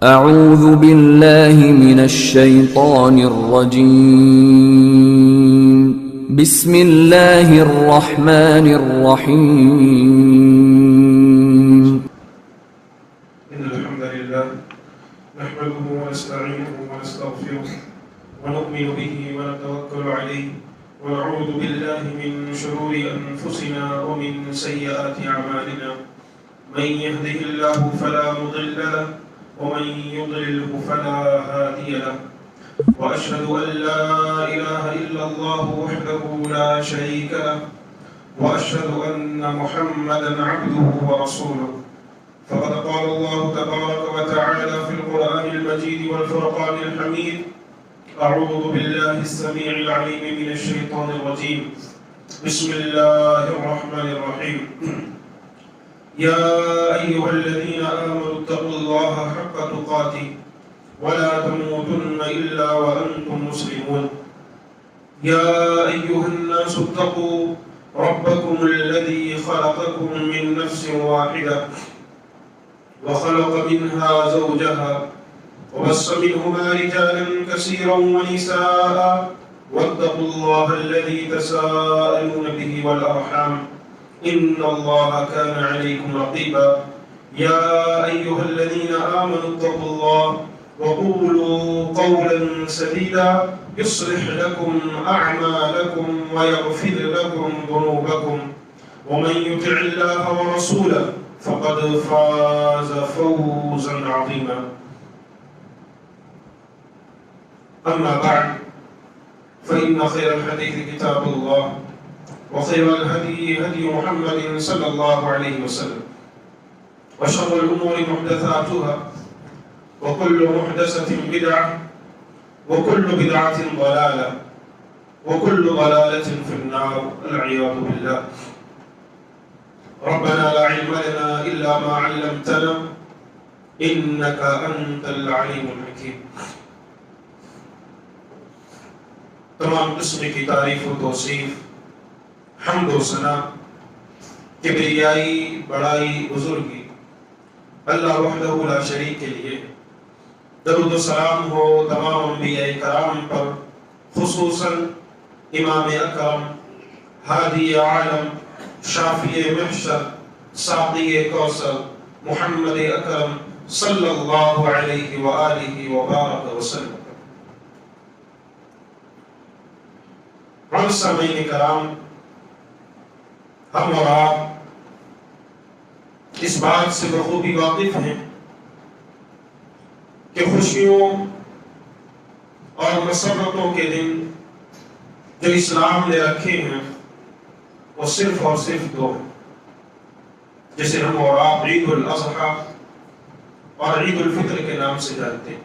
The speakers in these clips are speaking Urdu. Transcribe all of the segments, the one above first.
اعوذ باللہ من الشیطان الرجیم بسم اللہ الرحمن الرحیم ان الحمد للہ نحمده ونستعینه ونستغفره ونؤمن به ونتوکل علیہ ونعوذ باللہ من شرور انفسنا ومن سیئات اعمالنا من يهده الله فلا مضل له ومن يضلله فلا هادي له وأشهد أن لا إله إلا الله وحده لا شريك له وأشهد أن محمدا عبده ورسوله فقد قال الله تبارك وتعالى في القرآن المجيد والفرقان الحميد أعوذ بالله السميع العليم من الشيطان الرجيم بسم الله الرحمن الرحيم يا أيها الذين آمنوا اتقوا الله حق تقاته ولا تموتن إلا وأنتم مسلمون يا أيها الناس اتقوا ربكم الذي خلقكم من نفس واحدة وخلق منها زوجها وبث منهما رجالا كثيرا ونساء واتقوا الله الذي تساءلون به والأرحام إن الله كان عليكم رقيبا يا أيها الذين آمنوا اتقوا الله وقولوا قولا سديدا يصلح لكم أعمالكم ويغفر لكم ذنوبكم ومن يطع الله ورسوله فقد فاز فوزا عظيما أما بعد فإن خير الحديث كتاب الله وخير الهدي هدي محمد صلى الله عليه وسلم وشر الأمور محدثاتها وكل محدثة بدعة وكل بدعة ضلالة وكل ضلالة في النار العياذ بالله ربنا لا علم لنا إلا ما علمتنا إنك أنت العليم الحكيم تمام قسم کی تعریف و توصیف حمد و ثنا کبریائی بڑائی بزرگی اللہ وحدہ لا شریک کے لیے درود و سلام ہو تمام انبیاء کرام پر خصوصاً امام اکرم ہادی عالم شافی محشر ساقی کوثر محمد اکرم صلی اللہ علیہ وآلہ وبارک وسلم۔ سامعین کرام، ہم اور آپ اس بات سے بخوبی واقف ہیں کہ خوشیوں اور مسرتوں کے دن جو اسلام نے رکھے ہیں وہ صرف اور صرف دو ہیں، جسے ہم اور آپ عید الاضحیٰ اور عید الفطر کے نام سے جانتے ہیں۔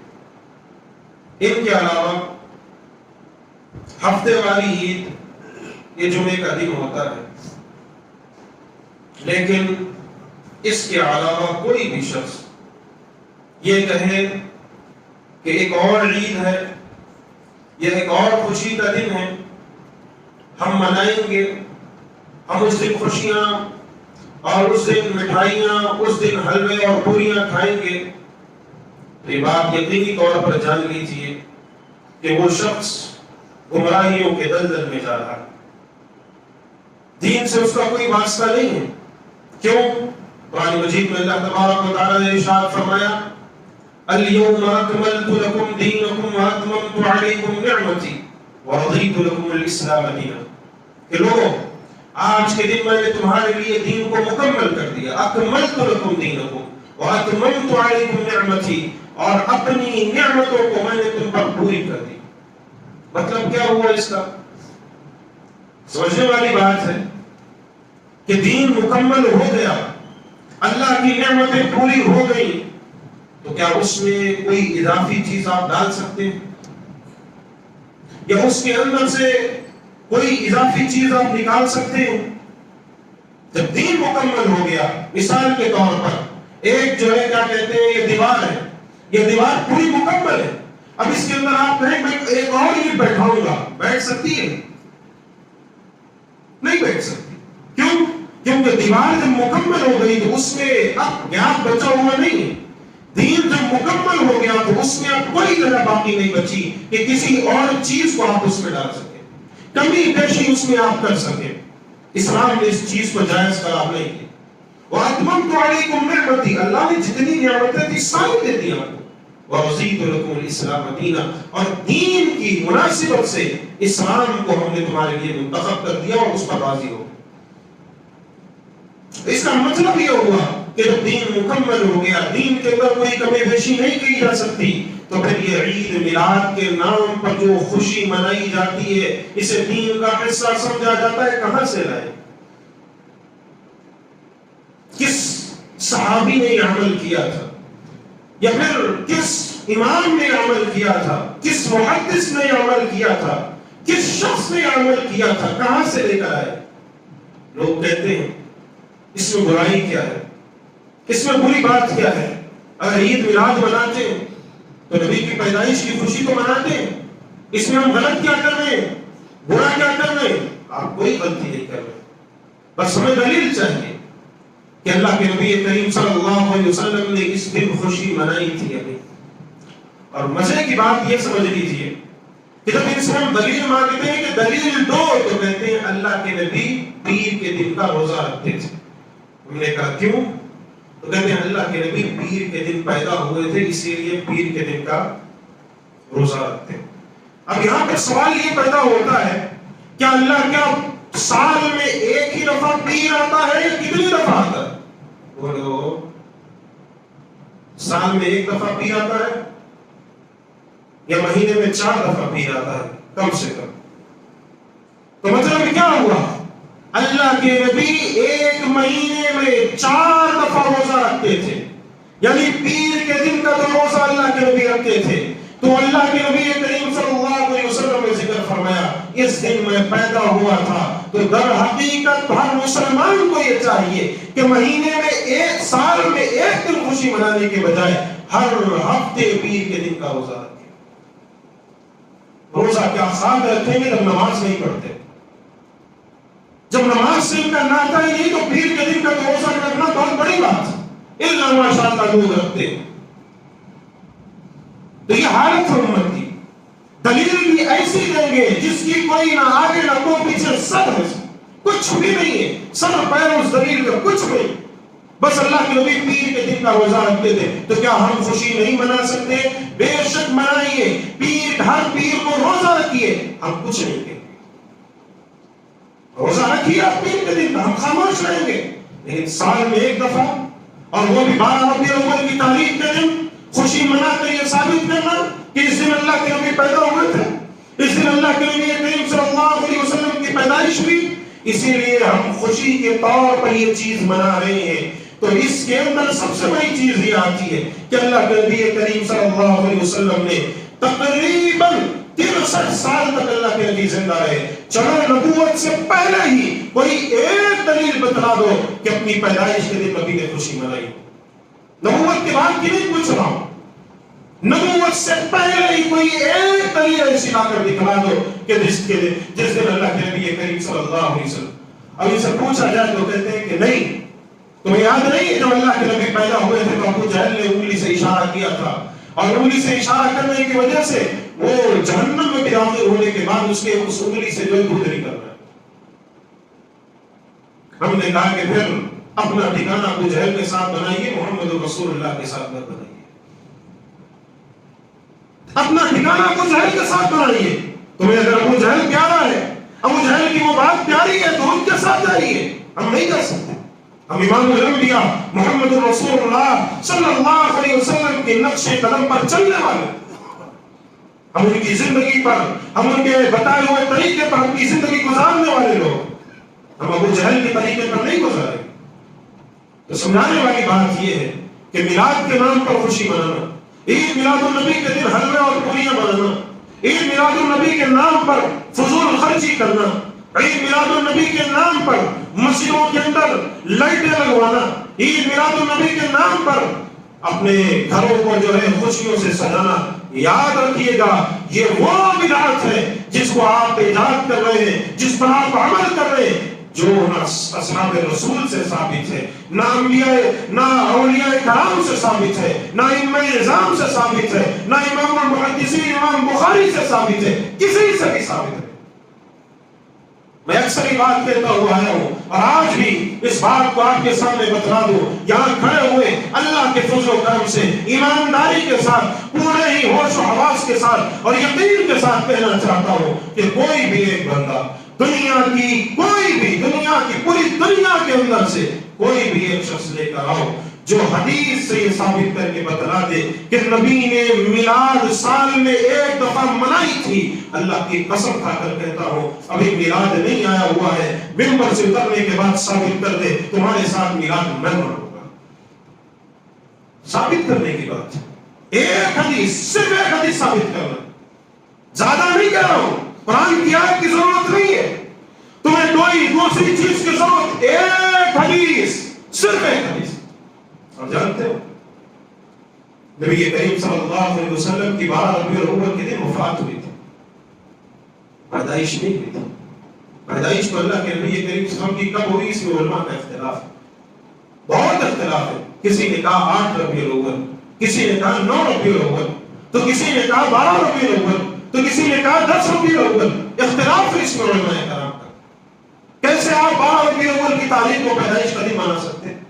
ان کے علاوہ ہفتے والی عید یہ جمعے کا دن ہوتا ہے، لیکن اس کے علاوہ کوئی بھی شخص یہ کہے کہ ایک اور عید ہے یا ایک اور خوشی کا دن ہے، ہم منائیں گے، ہم اس دن خوشیاں اور اس دن مٹھائیاں، اس دن حلوے اور پوریاں کھائیں گے، یہ بات یقینی طور پر جان لیجیے کہ وہ شخص گمراہیوں کے دلدل میں جا رہا ہے، دین سے اس کا کوئی واسطہ نہیں ہے۔ کیوں؟ قرآن مجید میں اللہ تبارک و تعالی نے ارشاد فرمایا اليوم اکملت لکم دینکم واتممت علیکم نعمتی ورضیت لکم الاسلام دینا، کہ لوگوں آج کے دن میں نے تمہارے لیے دین کو مکمل کر دیا، اکملت لکم دینکم واتممت علیکم نعمتی، اور اپنی نعمتوں کو میں نے تم پر پوری کر دی۔ مطلب کیا ہوا اس کا؟ سوچنے والی بات ہے کہ دین مکمل ہو گیا، اللہ کی نعمتیں پوری ہو گئی، تو کیا اس میں کوئی اضافی چیز آپ ڈال سکتے ہیں یا اس کے اندر سے کوئی اضافی چیز آپ نکال سکتے ہیں؟ جب دین مکمل ہو گیا، مثال کے طور پر ایک جو ہے کیا کہتے ہیں یہ دیوار ہے، یہ دیوار پوری مکمل ہے، اب اس کے اندر آپ کہیں میں ایک اور عید بیٹھاؤں گا، بیٹھ سکتی ہے؟ نہیں بیٹھ سکتی۔ کیوں؟ کیونکہ دیوار جب مکمل ہو گئی تو اس میں اب گیپ بچا ہوا نہیں ہے۔ دین جب مکمل ہو اس میں اب کوئی جگہ باقی نہیں بچی کہ کسی اور چیز کو آپ اس میں ڈال سکیں، کمی بیشی اس میں آپ کر سکیں۔ اسلام نے اس چیز کو جائز قرار نہیں کیا۔ وَأَتْمَمْتُ عَلَيْكُمْ نِعْمَتِي، اللہ نے جتنی نعمتیں تھی ساری دے دی آپ کو۔ وَرَضِيتُ لَكُمُ الْإِسْلَامَ دِينًا، اور دین کی مناسبت سے اسلام کو ہم نے تمہارے لیے منتخب کر دیا اور اس پر راضی ہو۔ اس کا مطلب یہ ہوا کہ جب دین مکمل ہو گیا، دین کے اندر کوئی کمی بیشی نہیں کی جا سکتی، تو پھر یہ عید میلاد کے نام پر جو خوشی منائی جاتی ہے، اسے دین کا حصہ سمجھا جاتا ہے، کہاں سے لائے؟ کس صحابی نے یہ عمل کیا تھا، یا پھر کس امام نے عمل کیا تھا، کس محدث نے عمل کیا تھا، کس شخص نے عمل کیا تھا، کہاں سے لے کر آئے؟ لوگ کہتے ہیں اس میں برائی کیا ہے، اس میں بری بات کیا ہے؟ اگر عید میلاد مناتے ہیں تو نبی کی پیدائش کی خوشی تو مناتے ہیں، اس میں ہم غلط کیا کر رہے ہیں، برا کیا کر رہے ہیں؟ آپ کوئی غلطی نہیں کر رہے، بس ہمیں دلیل چاہیے کہ اللہ کے نبی کریم صلی اللہ علیہ وسلم نے اس دن خوشی منائی تھی ابھی۔ اور مزے کی بات یہ سمجھ لیجیے کہ جب ان سے ہم دلیل مانگتے ہیں کہ دلیل دو، تو کہتے ہیں اللہ کے نبی پیر کے دن کا روزہ رکھتے تھے۔ ہم نے کہا کیوں؟ تو کہتے ہیں اللہ کے نبی پیر کے دن پیدا ہوئے تھے، اسی لیے پیر کے دن کا روزہ رکھتے ہیں۔ اب یہاں پر سوال یہ پیدا ہوتا ہے کیا اللہ کیا سال میں ایک ہی دفعہ پیر آتا ہے یا کتنی دفعہ آتا ہے؟ بولو، سال میں ایک دفعہ پیر آتا ہے یا مہینے میں 4 دفعہ پیر آتا ہے کم سے کم؟ تو مطلب کیا ہوا؟ اللہ کے نبی ایک مہینے میں 4 دفعہ روزہ رکھتے تھے، یعنی پیر کے دن کا تو روزہ اللہ کے نبی رکھتے تھے۔ تو اللہ کے نبی کریم صلی اللہ علیہ وسلم نے ذکر فرمایا اس دن میں پیدا ہوا تھا۔ تو در حقیقت ہر مسلمان کو یہ چاہیے کہ مہینے میں ایک، سال میں ایک دن خوشی منانے کے بجائے ہر ہفتے پیر کے دن کا روزہ رکھیں۔ روزہ کیا خواب رکھیں گے جب نماز نہیں پڑھتے؟ جب نماز سے ان کا ناتا ہی نہیں تو پیر کے دن کا روزہ رکھنا بہت بڑی بات ہے، الا ماشاء اللہ لوگ رکھتے ہیں۔ تو یہ حالت ہے امت کی۔ دلیل بھی ایسی دیں گے جس کی کوئی نہ آگے نہ کو پیچھے، سب ہے، کچھ بھی نہیں ہے، سر پیر اس دلیل کا کچھ نہیں، بس اللہ کے نبی پیر کے دن کا روزہ رکھتے تھے۔ تو کیا ہم خوشی نہیں منا سکتے؟ بے شک منائیے، پیر ہر پیر کو روزہ رکھیے، ہم کچھ نہیں کہیں، روزہ رکھیے آپ پیر کے دن کا، ہم خاموش رہیں گے، لیکن سال میں ایک دفعہ، اور وہ بھی 12 ربیع الاول کی تاریخ کے دن خوشی منا کر یہ ثابت کرنا کہ اس دن اللہ کے نبی پیدا ہوئے تھے، اس دن اللہ کے نبی کریم صلی اللہ علیہ وسلم کی پیدائش ہوئی، اسی لیے ہم خوشی کے طور پر یہ چیز منا رہے ہیں۔ تو اس کے اندر سب سے بڑی چیز یہ آتی ہے کہ اللہ کے نبی کریم صلی اللہ علیہ وسلم نے تقریباً 63 سال تک اللہ کے نبی زندہ رہے۔ چلو نبوت سے پہلے ہی کوئی ایک دلیل بتلا دو کہ اپنی پیدائش کے دن نبی نے خوشی منائی۔ نبوت کے بعد کی نہیں پوچھ رہا ہوں، نبوت سے پہلے ہی کوئی ایک دلیل ایسی لا کر دکھلا دو کہ جس دن اللہ کے نبی کریم صلی اللہ علیہ وسلم۔ اب ان سے پوچھا جائے تو کہتے ہیں کہ نہیں، تمہیں یاد نہیں جب اللہ کے نبی پیدا ہوئے تھے تو ابو جہل نے انگلی سے اشارہ کیا تھا، اور انگلی سے اشارہ کرنے کی وجہ سے وہ جہنم میں داخل ہونے کے بعد اس انگلی سے جو دودھ نکل رہا ہے۔ ہم نے کہا کہ پھر اپنا ٹھکانہ ابو جہل کے ساتھ بنائیے، محمد رسول اللہ کے ساتھ مت بنائیے۔ اپنا ٹھکانہ ابو جہل کے ساتھ بنائیے۔ تمہیں اگر ابو جہل پیارا ہے، ابو جہل کی وہ بات پیاری ہے تو ان کے ساتھ جائیے، ہم نہیں کر سکتے۔ ہم امام الانبیاء محمد رسول اللہ صلی اللہ علیہ وسلم کے نقش قدم پر چلنے والے، ہم ان کی زندگی پر، ہم ان کے بتائے ہوئے طریقے پر اپنی زندگی گزارنے والے لوگ، ہم ابو جہل کے طریقے پر نہیں گزارے۔ تو سمجھانے والی بات یہ ہے کہ میلاد کے نام پر خوشی منانا، عید میلاد النبی کے دن حلوے اور پوریاں بنانا، عید میلاد النبی کے نام پر فضول خرچی کرنا، عید میلاد النبی کے نام پر مسجدوں کے اندر لائٹیں لگوانا، عید میلاد النبی کے نام پر اپنے گھروں کو جو ہے خوشیوں سے سجانا، یاد رکھیے گا یہ وہ بدعت ہے جس کو آپ ایجاد کر رہے ہیں، جس پر آپ عمل کر رہے ہیں۔ جو نہ اصحاب رسول سے ثابت ہے، نہ انبیاء نہ اولیاء کرام سے ثابت ہے، نہ ائمہ اعظام سے ثابت ہے، نہ امام المحدثین امام بخاری سے ثابت ہے، کسی سے بھی ثابت ہے۔ میں اکثر یہ بات کہتا ہوا آیا ہوں اور آج بھی اس بات کو آپ کے سامنے بتلا دوں، یہاں کھڑے ہوئے اللہ کے فضل و کرم سے ایمانداری کے ساتھ پورے ہی ہوش و حواس کے ساتھ اور یقین کے ساتھ کہنا چاہتا ہوں کہ کوئی بھی ایک بندہ دنیا کی پوری دنیا کے اندر سے کوئی بھی ایک شخص لے کر آؤ جو حدیث سے یہ ثابت کر کے بتلا دے کہ نبی نے میلاد سال میں ایک دفعہ منائی تھی، اللہ کی قسم کھا کر کہتا ہوں ابھی میلاد نہیں آیا ہوا ہے، منبر سے اترنے کے بعد ثابت کر دے تمہارے ساتھ میلاد میں مناؤں گا۔ ثابت کرنے کی بات، ایک حدیث، صرف ایک حدیث ثابت کرنا، زیادہ نہیں کہہ رہا ہوں، قرآن کی آیت کی ضرورت نہیں ہے، تمہیں کوئی دوسری چیز کی ضرورت، ایک حدیث، صرف ایک حدیث۔ اور جانتے ہو نبی کریم صلی اللہ علیہ وسلم کی 12 ربیع الاول کے دن وفات ہوئی تھی، پیدائش نہیں ہوئی تھی۔ پیدائش تو اللہ کے نبی کریم صلی اللہ علیہ وسلم کی کب ہوئی اس میں علماء کا اختلاف ہے، بہت اختلاف ہے۔ کسی نے کہا 8 ربیع الاول، کسی نے کہا 9 ربیع الاول، تو کسی نے کہا 12 ربیع الاول، تو کسی نے کہا 10 ربیع الاول، اختلاف ہے اس میں علماء کرام کا۔ کیسے آپ 12 ربیع الاول کی تاریخ کو پیدائش کا دن منا سکتے ہیں؟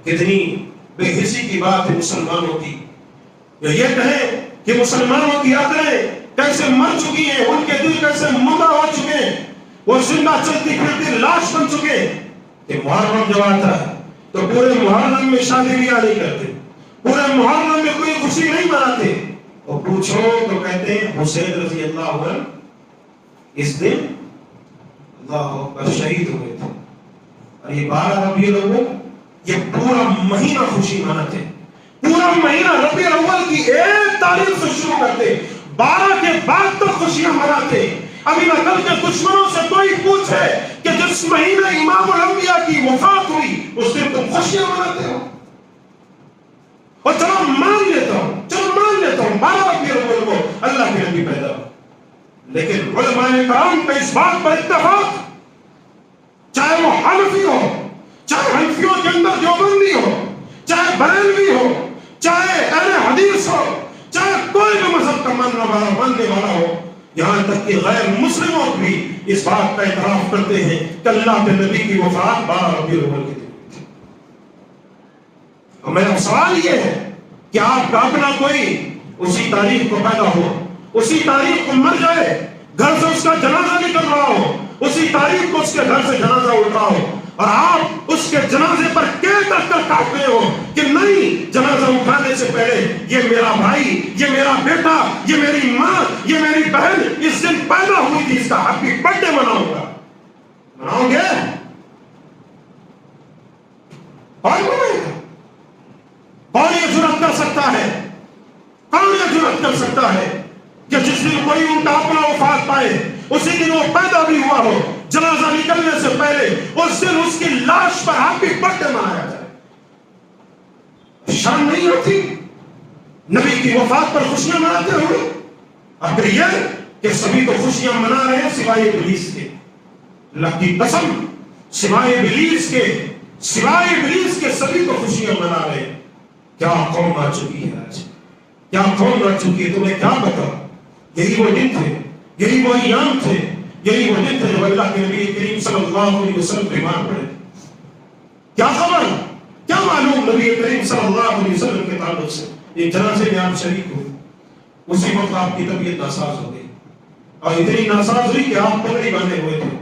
کتنی بے حسی کی بات ہے مسلمانوں کی، یہ کہیں کہ مسلمانوں کی عقلیں کیسے مر چکی ہیں، ان کے دل کیسے مردہ ہو چکے ہیں، وہ زندہ چلتی پھرتی لاش بن چکے ہیں کہ محرم جب آتا ہے تو پورے محرم میں شادی بیاہ نہیں کرتے، پورے محرم میں کوئی خوشی نہیں مناتے، اور پوچھو تو کہتے ہیں حسین رضی اللہ عنہ اس دن اللہ اکبر شہید ہوئے تھے۔ اور یہ 12 ربیع الاول یہ پورا مہینہ خوشی مناتے، پورا مہینہ ربیع الاول کی 1 تاریخ سے شروع کرتے، 12 کے بعد تک خوشیاں مناتے۔ ابھی نقل کے دشمنوں سے کوئی پوچھے کہ جس مہینے امام الانبیاء کی وفات ہوئی اس دن تم خوشیاں مناتے ہو، اور چلو مان لیتا ہوں 12 ربیع الاول کو اللہ کے نبی پیدا ہو، لیکن علماء کرام کا اس بات پر اتفاق، چاہے وہ حنفی ہو، چاہے حنفیوں کے اندر دیوبندی ہو، چاہے بریلوی ہو، چاہے اہل حدیث ہو، چاہے کوئی بھی مذہب کا ماننے والا ہو، یہاں تک کہ غیر مسلموں بھی اس بات کا اعتراف کرتے ہیں کہ اللہ کے نبی کی وفات 12 ربیع الاول کے دن تھی۔ اور میرا سوال یہ ہے کہ آپ کا اپنا کوئی اسی تاریخ کو پیدا ہو، اسی تاریخ کو مر جائے، گھر سے اس کا جنازہ نکل رہا ہو، اسی تاریخ کو اس کے گھر سے جنازہ اٹھ رہا ہو، اور آپ اس کے جنازے پر کہہ کر کہتے ہو کہ نہیں، جنازہ اٹھانے سے پہلے یہ میرا بھائی، یہ میرا بیٹا، یہ میری ماں، یہ میری بہن اس دن پیدا ہوئی تھی، اس کا ہیپی برتھ ڈے مناؤں گا، مناؤ گے؟ کون یہ جرات کر سکتا ہے؟ کون یہ جرات کر سکتا ہے کہ جس دن کوئی ان کا اپنا وفات پائے اسی دن وہ پیدا بھی ہوا ہو، جنازہ نکلنے سے پہلے اس دن اس کی لاش پر ہیپی برتھ ڈے منایا جائے؟ شرم نہیں ہوتی نبی کی وفات پر خوشیاں مناتے ہوئے؟ اور پھر یہ کہ سبھی تو خوشیاں منا رہے ہیں سوائے ابلیس کے، اللہ کی قسم سوائے ابلیس کے سبھی تو خوشیاں منا رہے ہیں۔ کیا قوم آ چکی ہے آج، کیا قوم آ چکی ہے، تمہیں کیا پتا؟ یہی وہ دن تھے، یہی وہ ایام تھے، یہی وہ دن تھے جب اللہ کے نبی کریم صلی اللہ علیہ وسلم بیمار پڑے۔ کیا خبر، کیا معلوم نبی کریم صلی اللہ علیہ وسلم کے تعلق سے؟ ایک جنازے میں آپ شریک ہوئے، اسی وقت آپ کی طبیعت ناساز ہو گئی، اور اتنی ناساز ہوئی کہ آپ پگڑی باندھے ہوئے تھے۔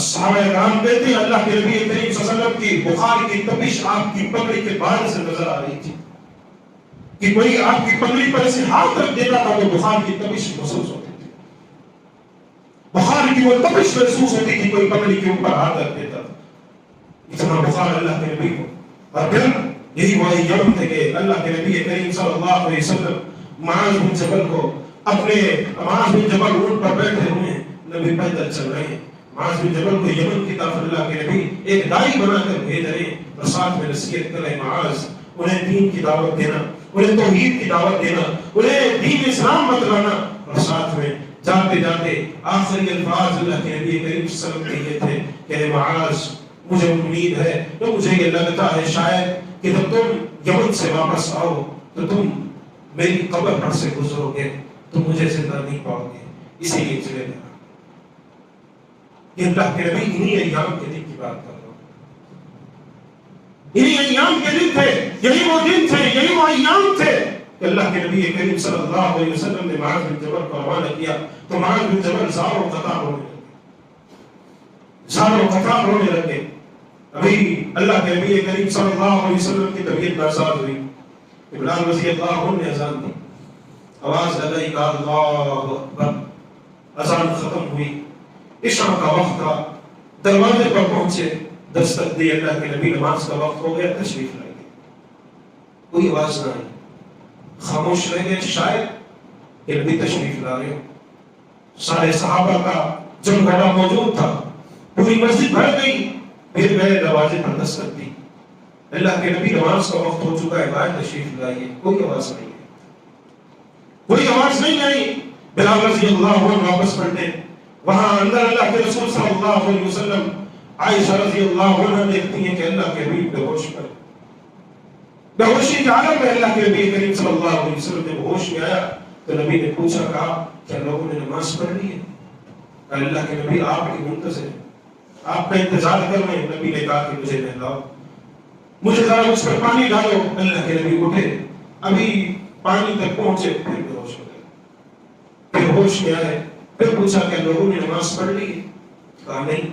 صحابہ کرام کہتے ہیں اللہ کے نبی کریم صلی اللہ علیہ وسلم کی بخار کی تپش آپ کی پگڑی کے باہر سے نظر آ رہی تھی، کہ کوئی آپ کی پگڑی پر ایسے ہاتھ رکھ دیتا تھا تو بخار کی تپش محسوس ہوتی تھی، بخار کی وہ تپش محسوس ہوتی تھی، کوئی پگڑی کے اوپر ہاتھ رکھ دیتا تھا، اتنا بخار اللہ کے نبی کو۔ اور پھر یہی وہ یوم تھے کہ اللہ کے نبی کریم صلی اللہ علیہ وسلم معاذ بن جبل کو اپنے معاذ بن جبل اونٹ پر بیٹھے ہوئے ہیں، نبی پیدل چل رہے ہیں، معاذ بن جبل کو یمن کی طرف اللہ کے نبی ایک دائی بنا کر بھیج رہے ہیں، اور ساتھ میں نصیحت کر رہے ہیں معاذ انہیں دین کی دعوت دینا، انہیں توحید کی دعوت دینا، انہیں دین اسلام بتلانا، اور ساتھ میں جاتے جاتے آخری الفاظ اللہ کے نبی کریم صلی اللہ علیہ وسلم کے یہ تھے کہ معاذ مجھے امید ہے تو مجھے یہ لگتا ہے شاید کہ جب تم یمن سے واپس آؤ تو تم میری قبر پر سے گزرو گے، تم مجھے زندہ نہیں پاؤ گے، اسی لیے چلے جانا۔ یہ اللہ کے نبی انہی ایام کے دن کی بات کر رہا ہوں، انہی ایام کے دن تھے، یہی وہ دن تھے، یہی وہ ایام تھے کہ اللہ کے نبی کریم صلی اللہ علیہ وسلم نے معاذ بن جبل کو روانہ کیا تو معاذ بن جبل زار و قطع ہونے لگے، زار و قطع ہونے لگے۔ ابھی اللہ کے نبی کریم صلی اللہ علیہ وسلم کی طبیعت ناساز ہوئی، بلال رضی اللہ عنہ نے اذان دی، آواز لگائی کہ اللہ اکبر، اذان ختم ہوئی، عشاء کا وقت تھا، دروازے پر پہنچے، دستک دی، اللہ کے نبی نماز کا وقت ہو گیا، تشریف لائے گئے، کوئی آواز نہ آئی، خاموش رہ گئے، شاید کہ نبی تشریف لا رہے ہو۔ سارے صحابہ کا جمگھڑا موجود تھا، پوری مسجد بھر گئی، پھر گئے دروازے پر دستک دی، اللہ کے نبی نماز کا وقت ہو چکا ہے، باہر تشریف لائیے، کوئی آواز نہیں ہے، کوئی آواز نہیں آئی۔ بلال رضی اللہ عنہ واپس پلٹے، وہاں اندر اللہ کے رسول صلی اللہ علیہ وسلم، عائشہ رضی اللہ عنہ دیکھتی ہیں کہ اللہ کے نبی بے ہوش پر، بے ہوشی کے عالم میں اللہ کے نبی کریم صلی اللہ علیہ وسلم جب ہوش میں آیا تو نبی نے پوچھا، کہا کیا لوگوں نے نماز پڑھ لی ہے؟ اللہ کے نبی آپ کی منتظر ہیں، آپ کا انتظار کر رہے ہیں۔ نبی نے کہا کہ مجھے نہلاؤ، مجھے ذرا اس پر پانی ڈالو۔ اللہ کے نبی اٹھے، ابھی پانی تک پہنچے، پھر بے ہوش ہو گئے، پھر ہوش میں آئے، پھر پوچھا کہ لوگوں نے نماز پڑھ لی؟ کہا نہیں،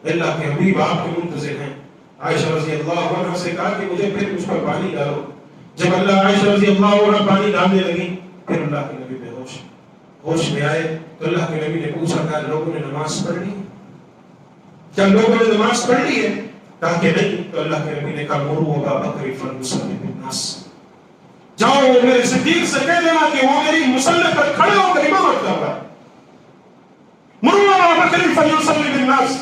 اللہ کے حبیب آپ کے منتظر ہیں۔ عائشہ رضی اللہ عنہ سے کہا کہ مجھے پھر اس پر پانی ڈالو۔ جب اللہ عائشہ رضی اللہ عنہ پانی ڈالنے لگی، پھر اللہ کے نبی بے ہوش میں آئے تو اللہ کے نبی نے پوچھا کہ لوگوں نے نماز پڑھ لی؟ کیا لوگوں نے نماز پڑھ لی ہے؟ کہا کہ نہیں، تو اللہ کے نبی نے کہا مروا ابا بکر فلیصلی بالناس، جاؤ میرے صدیق سے کہہ دینا کہ وہ میری مصلی پر کھڑے ہو کر امامت کر رہا ہے، مروا ابا بکر فلیصلی بالناس،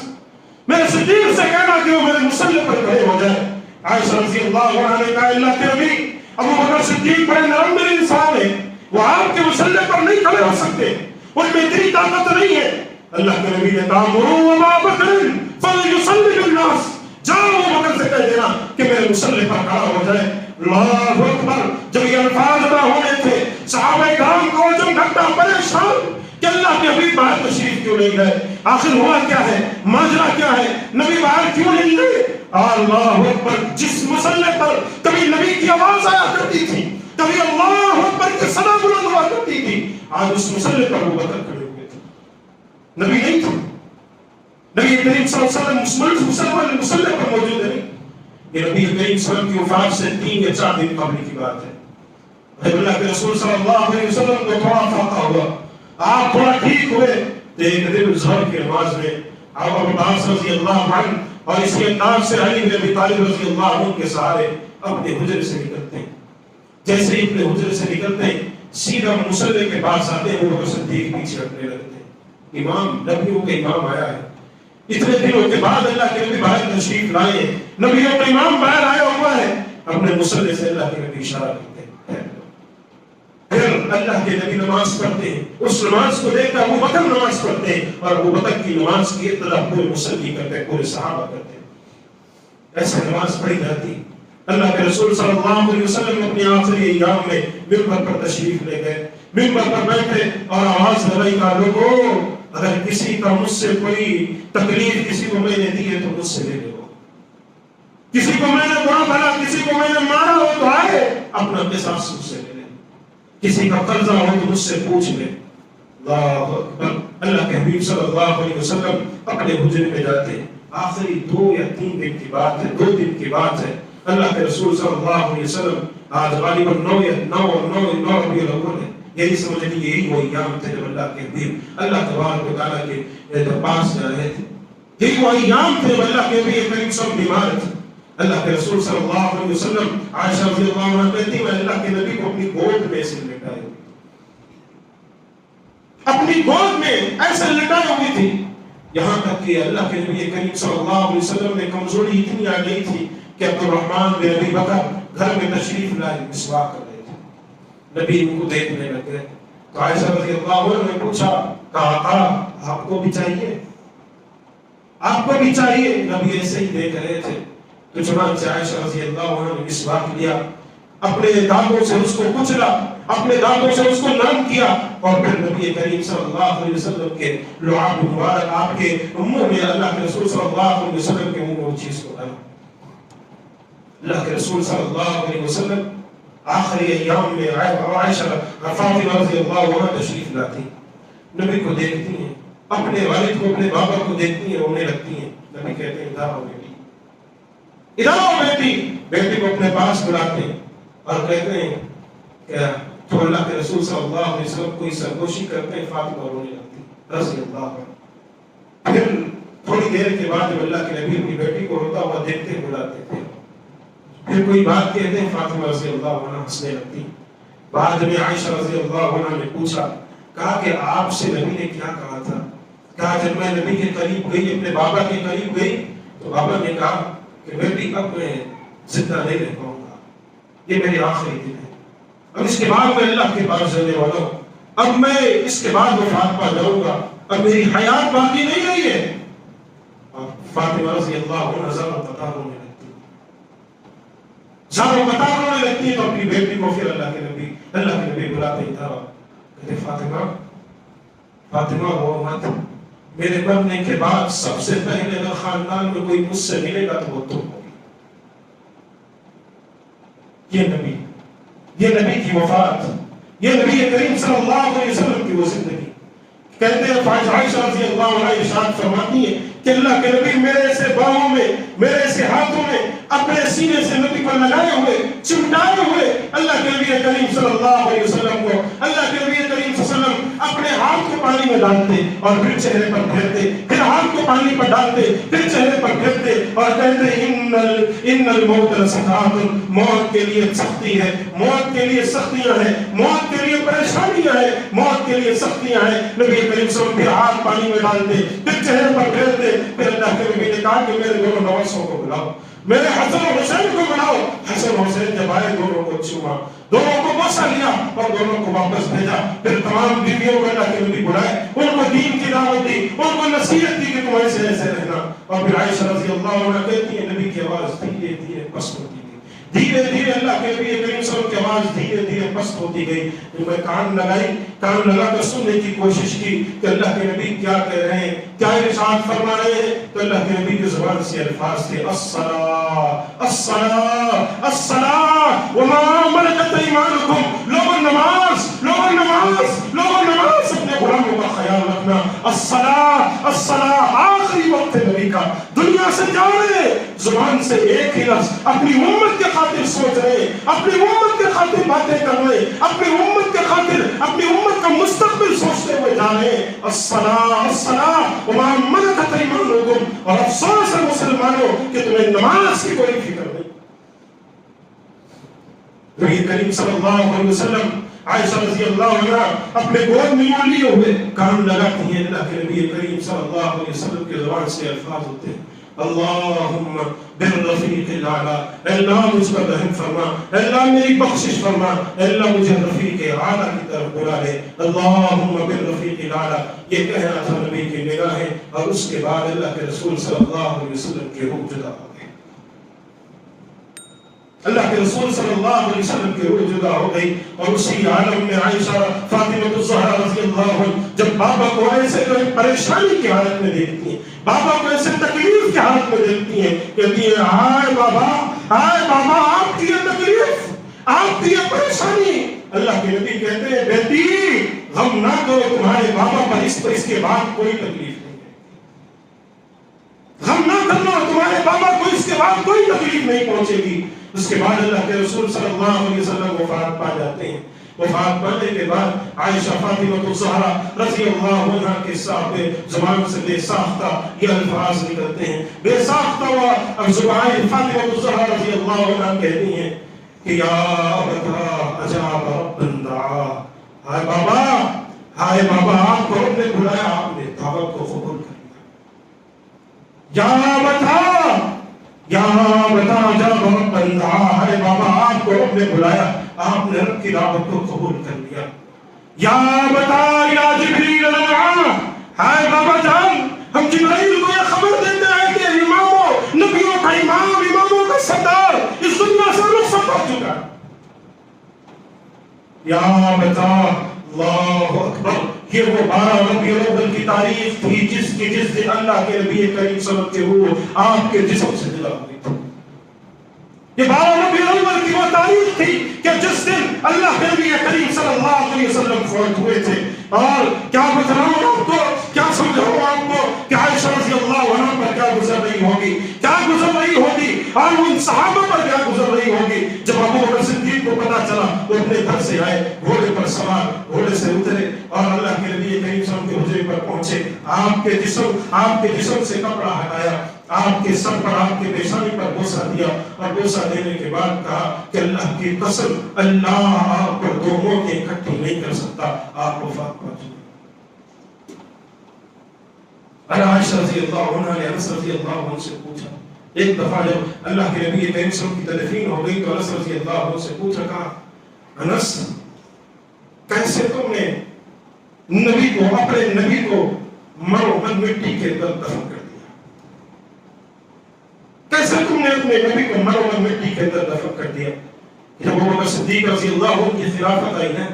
میرے صدیق سے کہنا کہ وہ میرے مصلی پر کھڑے ہو جائے۔ عائشہ رضی اللہ عنہ نے کہا اللہ کے نبی ابو بکر صدیق بڑے نرم دل انسان ہے، وہ آپ کے مصلی پر نہیں کھڑے ہو سکتے، ان میں اتنی طاقت نہیں ہے۔ اللہ کے نبی نے کہا مروا ابا بکر فلیصلی بالناس، جاؤ ابو بکر سے کہہ دینا کہ میرے مصلی پر کھڑا ہو جائے۔ اللہ اکبر، جب یہ الفاظ ادا ہونے تھے صحابہ کرام کو جب گھٹا پریشان کہ اللہ کے حبیب باہر تشریف کیوں نہیں گئے، آخر ہوا کیا ہے، ماجرا کیا ہے، نبی باہر کیوں نہیں گئے؟ اللہ اکبر، جس مصلی پر کبھی نبی کی آواز آیا کرتی تھی، کبھی اللہ اکبر کی صدا بلند ہوا کرتی تھی، آج اس مصلی پر ابو بکر کھڑے ہوئے تھے، نبی نہیں تھے۔ نبی کریم صلی اللہ علیہ وسلم مصلی پر موجود ہے۔ یہ نبی کریم صلی اللہ علیہ وسلم کی وفات سے 3 یا 4 دن قبل کی بات ہے۔ جب اللہ کے رسول صلی اللہ علیہ وسلم کو تھوڑا فاقہ ہوا، آپ تھوڑا ٹھیک ہوئے، تو ایک دن ظہر کی نماز میں ابو عباس رضی اللہ عنہ اور اسی انداز سے علی بن ابی طالب رضی اللہ عنہ کے سہارے اپنے حجرے سے نکلتے ہیں، جیسے ہی اپنے حجرے سے نکلتے ہیں سیدھا مصلی کے پاس آتے ہیں، وہ صدیق پیچھے ہٹنے لگتے ہیں، امام نبیوں کا امام آیا ہے۔ اتنے دنوں کے بعد اللہ کے نبی باہر تشریف لائے، نبیوں کا امام باہر آیا ہوا ہے، اپنے مصلی سے اللہ کے نبی اشارہ کرتے ہیں، پھر اللہ کے نبی نماز پڑھتے ہیں، اس نماز کو دیکھ کر ابو بکر نماز پڑھتے ہیں، اور ابو بکر کی نماز کی ابتدا پورے مصلی کرتے ہیں، پورے صحابہ کرتے ہیں، ایسے نماز پڑھی جاتی۔ اللہ کے رسول صلی اللہ علیہ وسلم اپنی آخری ایام میں منبر پر تشریف لے گئے، منبر پر بیٹھے اور آواز لگائی کہ لوگوں اگر کسی کا مجھ سے کوئی تکلیف کسی کو میں نے دی ہے تو مجھ سے لے لو، کسی کو میں نے برا بھلا، کسی کو میں نے مارا ہو تو آئے اپنا قصاص مجھ سے لے لیں، کسی کا قرضہ ہو تو مجھ سے پوچھ لے۔ اللہ اکبر، اللہ کے حبیب صلی اللہ علیہ وسلم اپنے حجرے میں جاتے ہیں، آخری 2 یا 3 دن کی بات ہے، 2 دن کی بات ہے، اللہ کے رسول صلی اللہ علیہ وسلم آج غالباً 9 ربیع الاول ہے، یہی سمجھ لیجیے یہی وہ ایام تھے جب اللہ کے حبیب اللہ تبارک و تعالیٰ کے دربار سے رہے تھے، یہی وہ ایام تھے جب اللہ کے حبیب کریم سب بیمار تھے۔ اللہ کے رسول صلی اللہ علیہ وسلم، عائشہ رضی اللہ عنہ کہتی میں اللہ کے نبی کو اپنی گود میں ایسے لٹائے ہوئی، اپنی گود میں ایسے لٹائے ہوئی تھی، یہاں تک کہ اللہ کے نبی کریم صلی اللہ علیہ وسلم میں کمزوری اتنی آ گئی تھی کہ عبد الرحمن بن ابی بکر گھر میں تشریف لائے، مسواک کر رہے تھے، نبی ان کو دیکھنے لگے تو عائشہ رضی اللہ عنہ نے پوچھا کہ آقا آپ کو بھی چاہیے؟ آپ کو بھی چاہیے. نبی ایسے ہی دیکھ رہے تھے تو چنانچہ عائشہ رضی اللہ عنہ نے مسواک لیا, اپنے دانتوں سے اس کو کچلا, اپنے دانتوں سے اس کو نرم کیا, اور پھر نبی کریم صلی اللہ علیہ وسلم کے لعاب مبارک آپ کے منہ میں, اللہ کے رسول صلی اللہ علیہ وسلم کے منہ میں وہ چیز کو ڈالا. اللہ کے رسول صلی اللہ علیہ وسلم آخری ایام میں عائشہ فاطمہ رضی اللہ عنہ تشریف لاتی, نبی کو دیکھتی ہیں, اپنے والد کو, اپنے بابا کو دیکھتی ہیں, رونے لگتی ہیں. نبی کہتے ہیں ادھر آؤ بیٹی, ادھر آؤ بیٹی. بیٹی کو اپنے پاس بلاتے ہیں اور کہتے ہیں کہ تو اللہ کے رسول صلی اللہ علیہ وسلم کوئی سرگوشی کرتے ہیں. فاطمہ رونے لگتی رضی اللہ عنہ. پھر تھوڑی دیر کے بعد جب اللہ کے نبی اپنی بیٹی کو روتا ہوا دیکھتے بلاتے تھے, پھر کوئی بات کہتے ہیں, فاطمہ رضی اللہ عنہ ہنسنے لگتی. بعد میں عائشہ رضی اللہ عنہ نے پوچھا, کہا کہ آپ سے نبی نے کیا کہا تھا؟ کہا جب میں نبی کے قریب گئی, اپنے بابا کے قریب گئی, تو بابا نے کہا کہ بیٹی اب میں زندہ نہیں رہ پاؤں گا, یہ میری آخری دن ہے, اب اس کے بعد میں اللہ کے پاس جانے والا ہوں, اب میں اس کے بعد وفات پا جاؤں گا, اب میری حیات باقی نہیں رہی ہے. اور فاطمہ رضی اللہ عنہ زاروں قطار رونے لگتی, زاروں قطار رونے لگتی ہے. تو اپنی بیٹی کو پھر اللہ کے نبی بلاتے ہی تھا, کہتے فاطمہ فاطمہ وہ مت, میرے مرنے کے بعد سب سے پہلے اگر خاندان میں کوئی مجھ سے ملے گا تو وہ تم ہوگی. یہ نبی کی وفات, یہ نبی کریم صلی اللہ علیہ وسلم کی وہ زندگی. کہتے ہیں عائشہ رضی اللہ عنہ ارشاد فرماتی ہے کہ اللہ کے نبی میرے سے باہوں میں, میرے سے ہاتھوں میں, اپنے سینے سے نبی پر لگائے ہوئے, چمٹائے ہوئے اللہ کے نبی کریم صلی اللہ علیہ وسلم کو, اللہ کے نبی کریم صلی اللہ علیہ وسلم اپنے ہاتھ کو پانی میں ڈالتے اور پھر چہرے پر پھیرتے, پھر ہاتھ کو پانی پر ڈالتے, پھر چہرے پر پھیرتے اور کہتے ان الموت لسکرات, موت کے لیے سختی ہے, موت کے لیے سختیاں ہیں, موت کے لیے پریشانیاں ہیں, موت کے لیے سختیاں ہیں. نبی کریم صلی اللہ علیہ وسلم پھر ہاتھ پانی میں ڈالتے, پھر چہرے پر پھیرتے. پھر اللہ کے نبی نے کہا کہ میرے دونوں نواسوں کو بلاؤ, میرے حسن و حسین کو بلاؤ. حسن و حسین جب آئے دونوں کو چوما, دونوں کو بوسہ لیا اور دونوں کو واپس بھیجا. پھر تمام بیویوں کو اللہ کے نبی بلائے, ان کو دین کی دعوت دی, ان کو نصیحت دی کہ تم ایسے ایسے رہنا. اور پھر عائشہ رضی اللہ عنہ کہتی ہے نبی کی آواز دھیرے دھیرے پست ہوتی گئی, دھیرے دھیرے اللہ کے نبی کریم صلی اللہ علیہ وسلم کی آواز دھیرے دھیرے پست ہوتی گئی. میں کان لگا کر سننے کی کوشش کی کہ اللہ کے نبی کیا کہہ رہے ہیں, کیا ارشاد فرما رہے ہیں. تو اللہ کے نبی کی زبان سے الفاظ تھے الصلاۃ الصلاۃ الصلاۃ وما ملکت ایمانکم. لوگوں نماز, لوگوں نماز, لوگوں نماز, اپنے غلاموں کا خیال رکھنا. الصلاۃ الصلاۃ, آخری وقت ہے نبی کا, دنیا سے جا رہے, زبان سے ایک ہی لفظ اپنی امت کے خاطر سوچ رہے, اپنی امت کے خاطر باتیں کر رہے, اپنی امت کے خاطر اپنی امت کا مستقبل سوچتے ہوئے جا رہے. الصلاۃ الصلاۃ وما ملکت ایمانکم. اور افسوس ہے مسلمانوں کہ تمہیں نماز کی کوئی فکر نہیں. نبی کریم صلی اللہ علیہ وسلم عائشہ رضی اللہ عنہ اپنے گود میں لیے ہوئے کان لگاتی ہیں. اللہ کے نبی کریم صلی اللہ علیہ وسلم کی زبان سے الفاظ ہوتے ہیں اللہم بالرفیق الاعلیٰ, اللہ مجھ پر رحم فرما, اللہ میری بخشش فرما, اللہ مجھے رفیق اعلیٰ کی طرف بلا لے. اللہم بالرفیق الاعلیٰ, یہ کہنا تھا نبی کی نگاہیں. اور اس کے بعد اللہ کے رسول صلی اللہ علیہ وسلم کی روح جدا ہو گئی. اللہ کے رسول صلی اللہ علیہ وسلم کی روح جدا ہو گئی. اور اسی عالم میں عائشہ فاطمہ الزہرا رضی اللہ عنہ جب بابا کو ایسے پریشانی کی حالت میں دیکھتی ہیں, بابا کو ایسے تکلیف کی حالت میں دیکھتی ہیں, کہتی ہیں ہائے بابا, آپ کی یہ تکلیف, آپ کی یہ پریشانی. اللہ کے نبی کہتے ہیں بیٹی غم نہ کرو, تمہارے بابا پر اس کے بعد کوئی تکلیف نہیں ہے. غم نہ کرنا, تمہارے بابا کو اس کے بعد کوئی تکلیف نہیں پہنچے گی. اس کے بعد اللہ کے رسول صلی اللہ علیہ وسلم وفات پا جاتے ہیں. وفات پانے کے بعد عائشہ فاطمہ الزہرا رضی اللہ عنہا کے ساتھ زبان سے بے ساختہ یہ الفاظ نکلتے ہیں, بے ساختہ ہوا. اب زبان فاطمہ الزہرا رضی اللہ عنہا کہتی ہیں کہ یا ابتا اجاب رب دعا, ہائے بابا, آپ کو رب نے بلایا, آپ نے دعوت کو قبول کر لیا. یا بتا جب رب دعا, ہے بابا آپ کو رب نے بلایا, آپ نے رب کی دعوت کو قبول کر لیا. یا بتا یا جبریل دعا, ہے بابا جان ہم جبرائیل کو یہ خبر دے یا بتا اللہ اکبر. یہ وہ 12 ربیع الاول کی تاریخ تھی جس دن اللہ کے نبی کریم صلی اللہ علیہ وسلم کی روح آپ کے جسم سے جدا ہوئی تھی. یہ 12 ربیع الاول کی وہ تاریخ تھی کہ جس دن اللہ کے نبی کریم صلی اللہ علیہ وسلم فوت ہوئے تھے. اور کیا بتلاؤں آپ کو, کیا سمجھاؤں آپ کو کہ عائشہ رضی اللہ عنہا پر کیا گزر رہی ہوگی, کیا گزر رہی ہوگی, اور ان صحابہ پر کیا گزر رہی ہوگی جب ابو بکر صدیق کو پتا چلا. وہ اپنے گھر سے آئے, گھوڑے پر سوار, گھوڑے سے اترے اور اللہ کے نبی کریم صلی اللہ علیہ وسلم کے حجرے پر پہنچے. آپ کے جسم سے کپڑا ہٹایا, آپ کے سر پر, آپ کے پیشانی پر بوسہ دیا, اور بوسہ دینے کے بعد کہا کہ اللہ کی قسم, اللہ آپ پر دو موتیں اکٹھی نہیں کر سکتا, آپ وفات پا چکے. عائشہ رضی اللہ عنہا نے انس رضی اللہ عنہ سے پوچھا, ایک دفعہ جب اللہ کے نبی کریم صلی اللہ علیہ وسلم کی تدفین ہو گئی تو انس رضی اللہ عنہ سے پوچھا, کہا انس کیسے تم نے نبی کو, اپنے نبی کو مرو من مٹی کے اندر دفن کر دیا, کیسے تم نے اپنے نبی کو مرو من مٹی کے اندر دفن کر دیا. جب ابو بکر صدیق رضی اللہ عنہ کی خلافت آئی ہے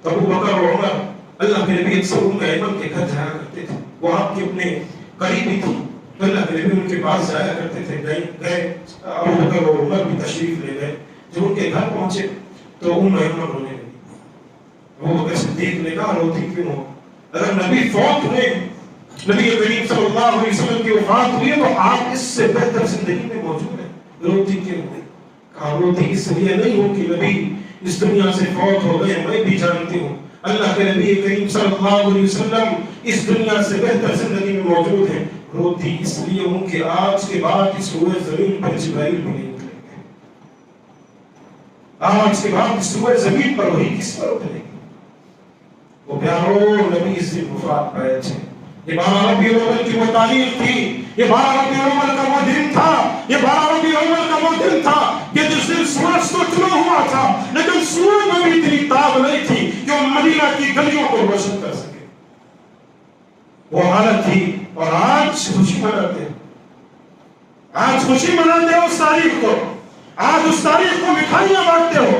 تو ابو بکر اور عمر اللہ کے نبی اکثر ان کا ایمن کے گھر جایا کرتے تھے, وہ آپ کے اپنے قریبی تھی, تو اللہ کے نبی ان کے پاس جایا کرتے تھے. گئے ابو بکر اور عمر بھی تشریف لے گئے. جب ان کے گھر پہنچے تو ام ایمن رونے لگی. ابو بکر صدیق نے کہا روتی کیوں ہو, اگر نبی فوت ہوئے, نبی کریم صلی اللہ علیہ وسلم کی وفات ہوئی ہے تو آپ اس سے بہتر زندگی میں موجود ہیں, روتی کیوں ہوئی؟ کہا روتی اس لیے نہیں ہو کہ نبی اس دنیا سے فوت ہو گئے, میں بھی جانتی ہوں اللہ کے نبی کریم صلی اللہ علیہ وسلم اس دنیا سے بہتر زندگی میں موجود ہیں. روتی اس لیے ہوں کہ آج کے بعد اس روئے زمین پر جبرائیل بھی نہیں اتریں گے, آج کے بعد اس روئے زمین پر وہی کس پر اترے گی. وہ پیارو نبی اس دن وفات پائے تھے. یہ 12 ربیع الاول کی وہ تاریخ تھی, یہ 12 ربیع الاول کا وہ دن تھا, یہ 12 ربیع الاول کا وہ دن تھا کہ جس دن سورج تو طلوع ہوا تھا لیکن سورج میں بھی اتنی تاب نہیں تھی کہ وہ مدینہ کی گلیوں کو روشن کر سکے. وہ حالت تھی. اور آج خوشی مناتے ہیں, آج خوشی مناتے ہو اس تاریخ کو, آج اس تاریخ کو مٹھائیاں بانٹتے ہو,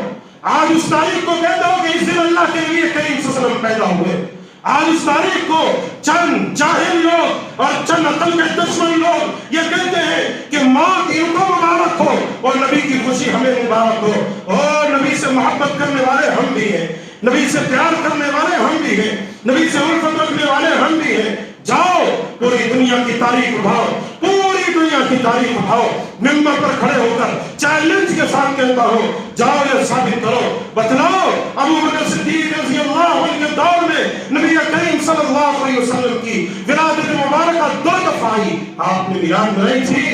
آج اس تاریخ کو کہتے ہو کہ اس دن اللہ کے نبی کریم صلی اللہ علیہ وسلم پیدا ہوئے. آج اس تاریخ کو چند جاہل لوگ اور چند عقل کے دشمن لوگ یہ کہتے ہیں کہ موت ان کو مبارک ہو اور نبی کی خوشی ہمیں مبارک ہو. اور نبی سے محبت کرنے والے ہم بھی ہیں, نبی سے پیار کرنے والے ہم بھی ہیں, نبی سے الفت رکھنے والے ہم بھی ہیں. جاؤ پوری دنیا کی تاریخ اٹھاؤ, پوری دنیا کی تاریخ اٹھاؤ, ممبر پر کھڑے ہو کر چیلنج کے ساتھ کہتا ہو, جاؤ یہ ثابت کرو, بتلاؤ ابو بکر صدیق رضی اللہ عنہ کے دور میں نبی کریم صلی اللہ علیہ وسلم کی ولادت مبارکہ 2 دفعہ آئی, آپ نے میلاد منائی تھی.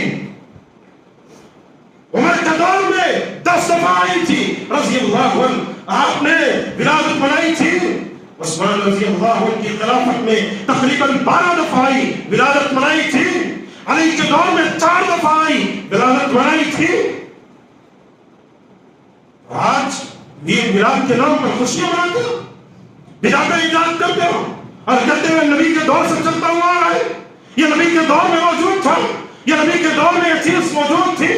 عمر کے دور میں 10 دفعہ آئی تھی رضی اللہ عنہ, آپ نے ولادت منائی تھی. عثمان رضی اللہ عنہ کی خلافت میں تقریباً 12 دفعہ آئی, ولادت منائی تھی. علی کے دور میں 4 دفعہ آئی, ولادت منائی تھی. آج یہ میلاد کے نام پر خوشیاں مناتے ہو, بدعتیں ایجاد کرتے ہو اور کہتے ہیں نبی کے دور سے چلتا ہوا آ رہا ہے, یہ نبی کے دور میں موجود تھا, یہ نبی کے دور میں یہ چیز موجود تھی.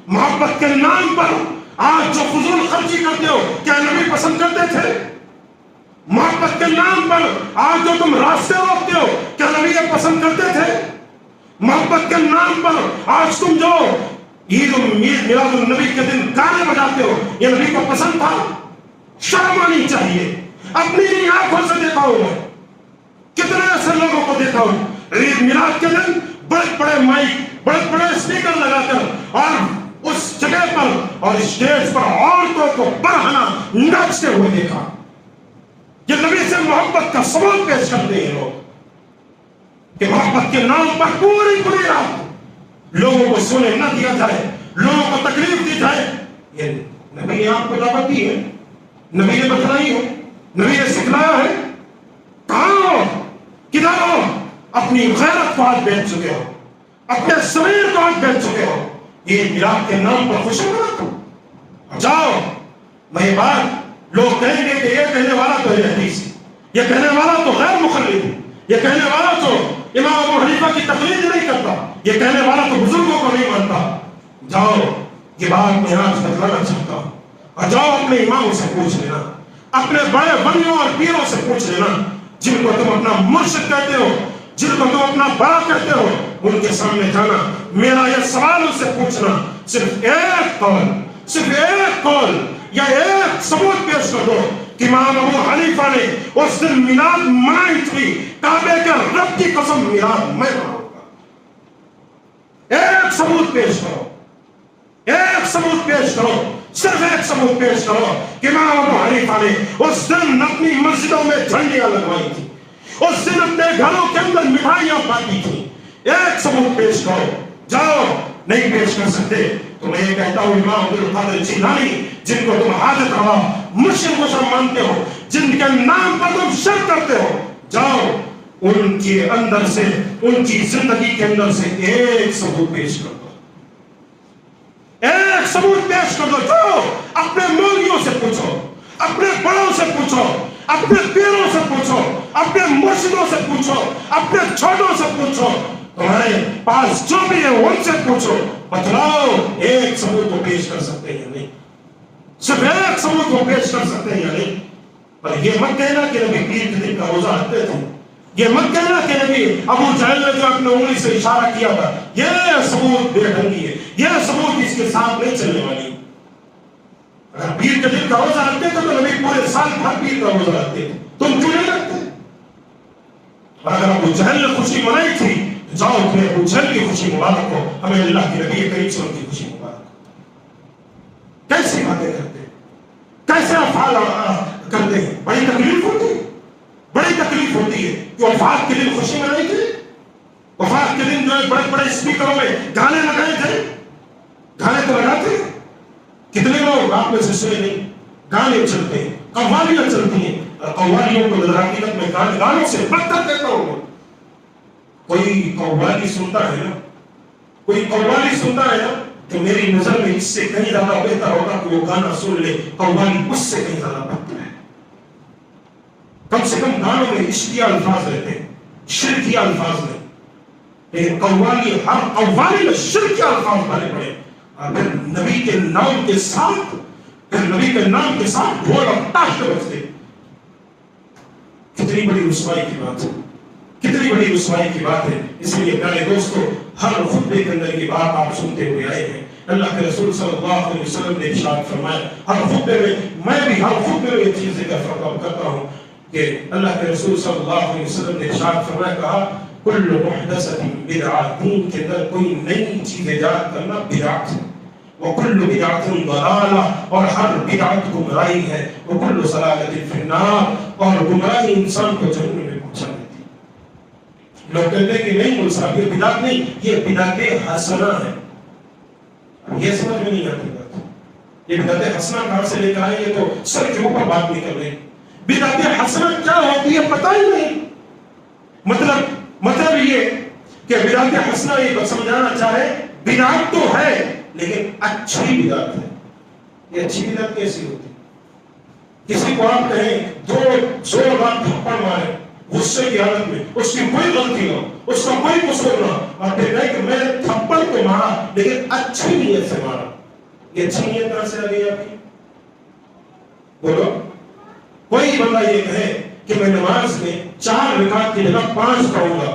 محبت کے نام پر آج جو فضول خرچی کرتے ہو, کیا نبی پسند کرتے تھے؟ محبت کے نام پر آج جو تم راستے روکتے ہو, کیا نبی یہ پسند کرتے تھے؟ محبت کے نام پر آج تم جو عید میلاد النبی کے دن گانے بجاتے ہو, یہ نبی کو پسند تھا؟ شرم آنی چاہیے. اپنی آنکھوں سے دیکھا ہوں میں, کتنے ایسے لوگوں کو دیکھا ہوں عید میلاد کے دن بڑے بڑے مائک, بڑے بڑے اسپیکر لگا کر اور اس جگہ پر اور اسٹیج پر عورتوں کو برہنہ ناچتے ہوئے دیکھا. یہ نبی سے محبت کا ثبوت پیش کرتے ہیں لوگ کہ محبت کے نام پر پوری پوری رات لوگوں کو سونے نہ دیا جائے, لوگوں کو تکلیف دی جائے. یہ نبی نے آپ کو دعوت دی ہے, نبی نے بتلائی ہے, نبی نے سکھلایا ہے. کہاں ہو, کدھر ہو؟ اپنی غیرت کو آج بیچ چکے ہو, اپنے ضمیر کو آج بیچ چکے ہو. یہ میلاد کے نام پر خوشی مناتے ہو. جاؤ, میں یہ بات لوگ کہیں گے کہ یہ کہنے والا تو ہے حدیث, یہ کہنے والا تو غیر مخلد, یہ کہنے والا تو امام ابو حنیفہ کی تقلید نہیں کرتا, یہ کہنے والا تو بزرگوں کو نہیں مانتا. جاؤ, یہ بات میں آج بتلانا چاہتا ہوں, اور جاؤ اپنے اماموں سے پوچھ لینا, اپنے بڑے ولیوں اور پیروں سے پوچھ لینا جن کو تم اپنا مرشد کہتے ہو، جن کو تم اپنا بڑا کہتے ہو، ان کے سامنے جانا، میرا یہ سوال ان سے پوچھنا، صرف ایک قول یا ایک ثبوت پیش کر دو کہ امام ابو حنیفہ نے اس دن میلاد منائی تھی، کعبے کے رب کی قسم میلاد میں مناؤں گا۔ ایک ثبوت پیش کرو، ایک ثبوت پیش کرو، صرف ایک ثبوت پیش کرو کہ امام ابو حنیفہ نے اس دن اپنی مسجدوں میں جھنڈیاں لگوائی تھی، اس دن اپنے گھروں کے اندر مٹھائیاں بانٹی تھی۔ ایک ثبوت پیش کرو۔ جاؤ، نہیں پیش کر سکتے تو میں یہ کہتا ہوں امام عبد القادر جیلانی جن کو تم حاجت روا مشرک مسلم مانتے ہو، جن کے نام پر تم شرک کرتے ہو، جاؤ ان کے اندر سے، ان کی زندگی کے اندر سے ایک ثبوت پیش کر دو، ایک ثبوت پیش کر دو۔ جو اپنے مولویوں سے پوچھو، اپنے بڑوں سے پوچھو، اپنے پیروں سے پوچھو، اپنے مرشدوں سے پوچھو، اپنے چھوٹوں سے پوچھو، تمہارے پاس جو بھی ہے ان سے پوچھو، بتلاؤ ایک ثبوت کو پیش کر سکتے ہیں یا نہیں، صرف ایک ثبوت کو پیش کر سکتے ہیں یا نہیں۔ پر یہ مت کہنا کہ نبی پیر کے دن کا روزہ رکھتے تھے، یہ مت کہنا کہ نبی ابو جہل نے جو اپنے انگلی سے اشارہ کیا تھا یہ ثبوت بے ڈھنگی ہے، یہ ثبوت اس کے ساتھ نہیں چلنے والی۔ اگر پیر کے دن کا روزہ رکھتے تھے تو نبی پورے سال بھر پیر کا روزہ رکھتے تھے، تم کیوں نہیں رکھتے؟ اور اگر ابو جہل نے خوشی منائی تھی تو جاؤ تمہیں ابو جہل کی خوشی مبارک ہو، ہمیں اللہ کے نبی کریم صلی اللہ علیہ وسلم کی خوشی مبارک ہو۔ کیسی باتیں کرتے، کیسے افعال کرتے ہیں، بڑی تکلیف ہوتی ہے، بڑی تکلیف ہوتی ہے کہ وفات کے دن خوشی منائی تھی، وفات کے دن جو ہے بڑے بڑے اسپیکروں میں گانے لگائے تھے، گانے تو لگاتے ہیں، کتنے لوگ آپ میں سے سنے نہیں، گانے چلتے ہیں، قوالیاں چلتی ہیں، قوالیوں کو حقیقت میں گانوں سے بدتر کہتا ہوں۔ کوئی قوالی سنتا ہے نا، کوئی قوالی سنتا ہے نا تو میری نظر میں اس سے کہیں زیادہ بہتر ہوگا کہ وہ گانا سن لے، قوالی اس سے کہیں زیادہ بہتر ہے۔ کم سے کم گانوں میں عشقیہ الفاظ رہتے ہیں، شرکیہ الفاظ نہیں، لیکن قوالی ہر قوالی میں شرکیہ الفاظ بھرے پڑے، اگر نبی کے نام کے ساتھ، پھر نبی کے نام کے ساتھ ڈھول اور تاشے بجتے، کتنی بڑی رسوائی کی بات ہے، کتنی بڑی رسوائی کی بات ہے۔ اس لیے پیارے دوستو، ہر خطبے کے اندر یہ بات آپ سنتے ہوئے آئے ہیں، اللہ کے رسول صلی اللہ علیہ وسلم نے ارشاد فرمایا، ہر خطبے میں بھی ہر خطبے میں یہ چیز ذکر کرتا ہوں کہ اللہ کے رسول صلی اللہ علیہ وسلم نے ارشاد فرمایا، کہا کل محدثۃ بدعۃ، دین کے اندر کوئی نئی چیز ایجاد کرنا بدعت ہے، وکل بدعۃ ضلالہ، اور ہر بدعت گمراہی ہے، وکل ضلالۃ فی النار، اور گمراہی انسان کو جہنم میں پہنچا دیتی ہے۔ لوگ کہتے ہیں کہ نہیں مول صاحب یہ بدعت نہیں، یہ بدعت حسنہ ہے۔ یہ سمجھ میں نہیں آتی بات، یہ بدعت حسنہ کہاں سے لے کر آئے، یہ تو سر کے اوپر بات نہیں کر رہے۔ بدعت حسنہ کیا ہوتی ہے پتہ ہی نہیں، مطلب یہ کہ بدعت حسنہ یہ سمجھانا چاہے بدعت تو ہے لیکن اچھی بدعت ہے۔ یہ اچھی بدعت کیسی ہوتی ہے؟ کسی کو آپ کہیں دو زور بار تھپڑ مارے غصے کی حالت میں، اس کی کوئی غلطی نہ، اس کا کوئی قصور نہ، اور پھر کہے کہ میں نے تھپڑ تو مارا لیکن اچھی نیت سے مارا، یہ اچھی نیت کہاں سے آ گئی آپ کی؟ بولو۔ کوئی بندہ یہ کہے کہ میں نماز میں 4 رکعت کی جگہ 5 پڑھوں گا،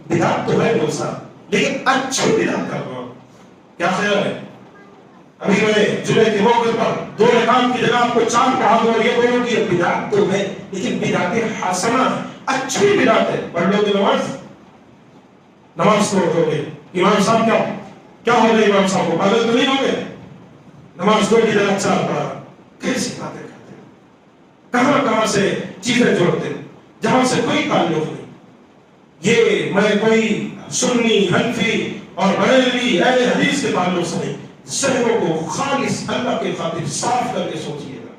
بدعت تو ہے وہ صاحب لیکن اچھی بدعت کر رہا ہوں، کیا خیال ہے؟ ابھی میں جمعے کے موقع پر 2 رکعت کی جگہ آپ کو 4 پڑھا دوں اور یہ بولوں کہ بدعت تو ہے لیکن بدعت حسنہ ہے، اچھی بدعت ہے۔ پڑھ لو گے نماز توڑ دو گے، امام صاحب کیا ہو گئے؟ امام صاحب کو پاگل تو نہیں ہو گئے؟ نماز 2 کی جگہ 4 پڑھا، کیسی باتیں کرتے ہیں، کہاں سے چیزیں جوڑتے ہیں جہاں سے کوئی تعلق نہیں۔ یہ میں کوئی سنی، حنفی اور بریلوی اہل حدیث کے تعلق سے نہیں، ذہنوں کو خالص اللہ کی خاطر صاف کر کے سوچئے گا،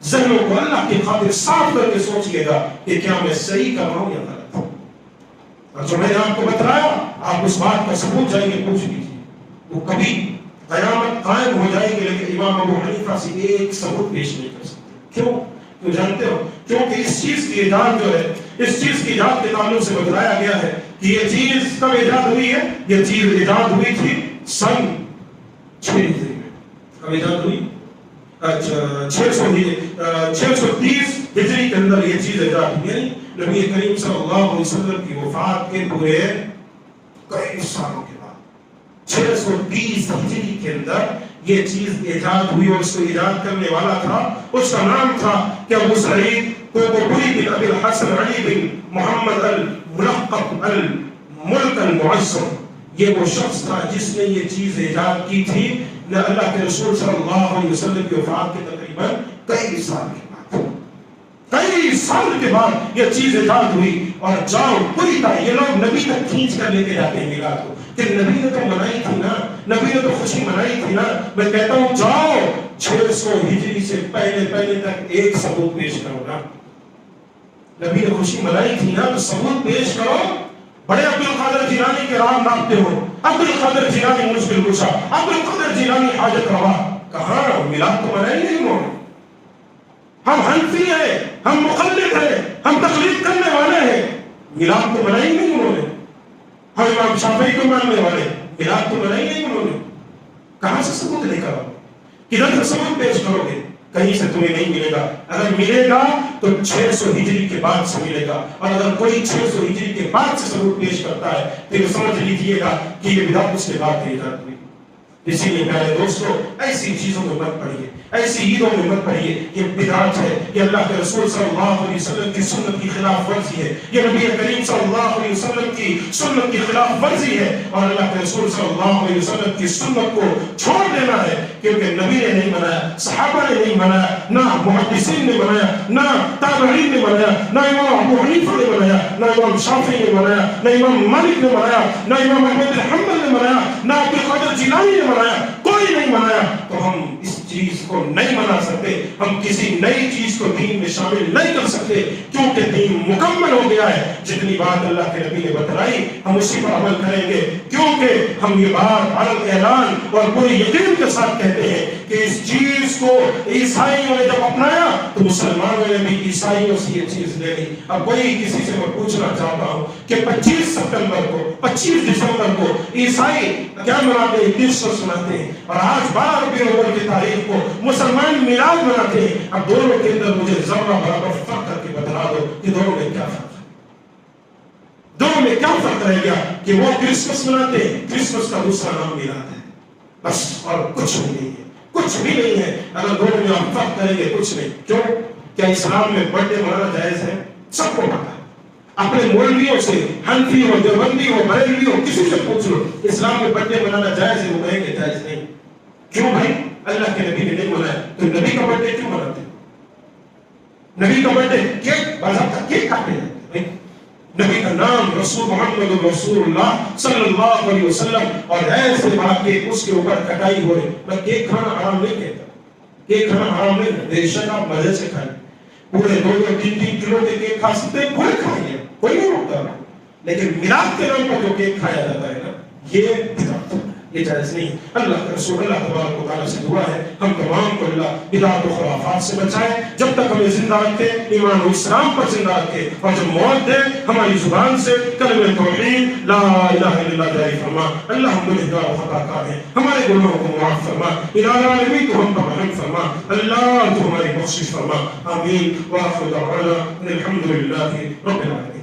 ذہنوں کو اللہ کی خاطر صاف کر کے سوچئے گا کہ کیا میں صحیح کر رہا ہوں یا غلط ہوں۔ اور جو میں نے آپ کو بتایا آپ اس بات کا ثبوت جائیں گے پوچھ لیجیے، وہ کبھی قیامت قائم ہو جائے گی لیکن امام ابو حنیفہ سے ایک ثبوت پیش نہیں کر سکتے۔ کیوں جانتے ہو؟ کیونکہ اس چیز کی ایجاد جو ہے، اس چیز کی ایجاد کے تعلق سے بتایا گیا ہے کہ یہ چیز کب ایجاد ہوئی ہے؟ یہ چیز ایجاد ہوئی تھی سن 6 ہجری میں۔ کب ایجاد ہوئی؟ 630 ہجری کے اندر یہ چیز ایجاد ہوئی. یعنی نبی کریم صلی اللہ علیہ وسلم کی وفات کے پورے کئی سالوں کے بعد 630 ہجری کے اندر یہ چیز ایجاد ہوئی. اور اس کو ایجاد کرنے والا تھا, اس کا نام تھا کہ ابو سعید کوکوبری بن ابی الحسن علی بن محمد الملقب الملک المعظم. یہ وہ شخص تھا جس نے یہ چیز ایجاد کی تھی اللہ کے رسول صلی اللہ علیہ وسلم کی وفات کے تقریباً کئی سال کے بعد یہ چیز ایجاد ہوئی. اور جاؤ پوری طرح یہ لوگ نبی تک کھینچ کر لے کے جاتے ہیں میلاد کو کہ نبی نے تو منائی تھی نا, نبی نے تو خوشی منائی تھی نا. میں کہتا ہوں جاؤ 600 ہجری سے پہلے تک ایک ثبوت پیش کرو نا. نبی نے خوشی منائی تھی نا تو ثبوت پیش کرو. بڑے عبد القادر جیلانی کے رام ناپتے ہو, عبد القادر جیلانی مشکل کشا, عبد القادر جیلانی حاجت روا. کہاں میلاد تو منائی نہیں انہوں نے. ہم حنفی ہیں, ہم مقلد ہیں, ہم تقلید کرنے والے ہیں, میلاد تو منائی نہیں انہوں نے. ہم امام شافعی کو ماننے والے, میلاد تو منائی نہیں انہوں نے. کہاں سے ثبوت لے کر آؤ, کدھر سے ثبوت پیش کرو گے؟ کہیں سے تمہیں نہیں ملے گا. اگر ملے گا تو 600 ہجری کے بعد سے ملے گا. اور اگر کوئی 600 ہجری کے بعد سے ثبوت پیش کرتا ہے تو یہ سمجھ لیجیے گا کہ یہ بدعت اس کے بعد ایجاد ہوئی. اسی لیے پیارے دوستو ایسی چیزوں میں مت پڑھیے, ایسی عیدوں میں مت پڑھیے. یہ بدعت ہے, یہ اللہ کے رسول صلی اللہ علیہ وسلم کی سنت کی خلاف ورزی ہے, یہ نبی کریم صلی اللہ علیہ وسلم کی سنت کی خلاف ورزی ہے. اور اللہ کے رسول صلی اللہ علیہ وسلم کی سنت کو چھوڑ دینا ہے, کیونکہ نبی نے نہیں منایا, صحابہ نے نہیں منایا, نہ محدثین نے منایا, نہ تابعین نے منایا, نہ امام ابو حنیفہ نے منایا, نہ امام شافعی نے منایا, نہ امام مالک نے منایا, نہ امام احمد بن حنبل نے منایا, نہ عبد القادر جیلانی نے منایا. کوئی نہیں منایا. تو ہم اس چیز کو نہیں منا سکتے, ہم کسی نئی چیز کو دین میں شامل نہیں کر سکتے, کیونکہ دین مکمل ہو گیا ہے. جتنی بات اللہ کے نبی نے بتلائی ہم اسی پر عمل کریں گے, کیونکہ ہم یہ بات علل اعلان اور پورے یقین کے ساتھ کہتے ہیں کہ اس چیز کو عیسائیوں نے جب اپنایا تو مسلمانوں نے بھی عیسائیوں سے یہ چیز لے لی. اب کوئی کسی سے میں پوچھنا چاہتا ہوں کہ 25 سپٹمبر کو 25 دسمبر کو عیسائی کیا مناتے ہیں؟ کرسمس مناتے ہیں. اور آج 12 ربیع الاول کی تاریخ کو مسلمان میلاد مناتے ہیں. اب دونوں کے اندر مجھے ذرہ برابر فرق کر کے بتلا دو کہ دونوں میں کیا فرق ہے. دونوں میں کیا فرق رہ گیا کہ وہ کرسمس مناتے ہیں, کرسمس کا دوسرا نام میلاد ہے بس, اور کچھ بھی نہیں ہے, کچھ بھی نہیں ہے. اگر دونوں میں ہم فرق کریں گے کچھ نہیں. کیوں؟ کیا اسلام میں برتھ ڈے منانا جائز ہے؟ سب کو پتا ہے. اپنے مولویوں سے, حنفی ہو, دیوبندی ہو, بریلوی ہو, کسی سے پوچھ لو اسلام میں برتھ ڈے منانا جائز ہے, وہ کہیں گے جائز نہیں. کیوں بھائی؟ اللہ کے نبی نے نہیں منایا تو نبی کا برتھ ڈے کیوں مناتے ہیں؟ نبی کا برتھ ڈے کیک باضابطہ کیک کاٹے ہیں. نبی کا نام رسول محمد رسول اللہ صلی اللہ علیہ وسلم, اور ایسے بات کہ اس کے اوپر کٹائی ہو رہی. میں کیک کھانا حرام نہیں کہتا, کیک کھانا حرام نہیں, بے شک آپ مزے سے کھائیں, پورے 2-3 کلو کے کیک کھا سکتے ہیں, پورے کھائیے, کوئی نہیں روکتا. لیکن میلاد کے نام پر جو کیک کھایا جاتا ہے نا, یہ بدعت ہے, یہ جائز نہیں. اللہ کے رسول اللہ تبارک و تعالیٰ سے دعا ہے ہم تمام کو اللہ بدعت و خرافات سے بچائے. جب تک ہمیں زندہ رکھے ایمان و اسلام پر زندہ رکھے, اور جب موت دے ہماری زبان سے کلمہ توحید لا الہ الا اللہ جاری فرما. اللہ ہم گنہگار و خطا کار ہیں, ہمارے گناہوں کو معاف فرما. الہ العالمین تو ہم پر رحم فرما. اللہ تو ہماری بخشش فرما. آمین. وآخر دعوانا الحمد للہ رب العالمین.